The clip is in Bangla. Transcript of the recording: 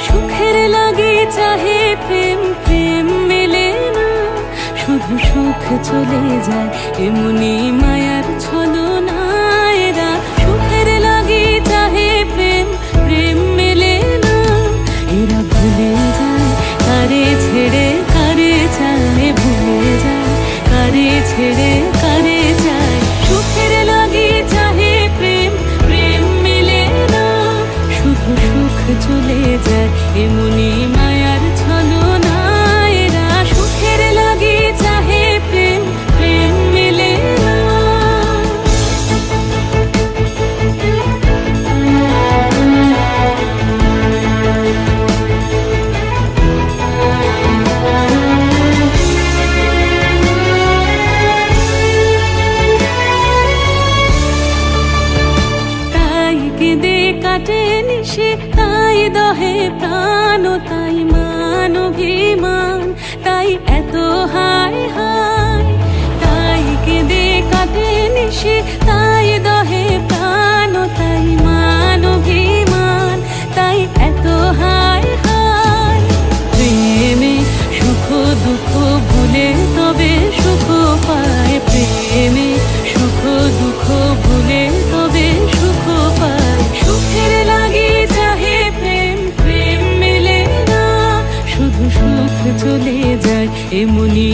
সুখের লাগে চাহে প্রেম, প্রেম মেলে না, শুধু সুখ চলে যায় এমনি মায়ার ছলনা। এরা সুখের লাগে চাহে প্রেম, প্রেম মেলে না, এরা ভুলে যায় কারে ছেড়ে কারে চায়, ভুলে যায় কারে ছেড়ে কারে চায়। সুখের লাগে চাহে প্রেম, প্রেম মেলে না, শুধু সুখ চলে যায় এমনি মায়ার ছলনা। এরা সুখের লাগে চাহে প্রেম, প্রেম মেলে না। তাই কেঁদে কাটে নিশে, তাই দহে প্রাণ, তাই মান অভিমান, তাই এত হায় হায়। তাই কেঁদে কাটে নিশে, তাই দহে প্রাণ, তাই মান অভিমান, তাই এত হায় হায়। প্রেমে সুখ দুঃখ ভুলে তবে সুখ পায়, প্রেমে সুখ দুঃখ ভুলে তবে সুখ পায়। সুখের লাগে চাহে প্রেম, প্রেম মেলে না, শুধু সুখ চলে যায় এমনি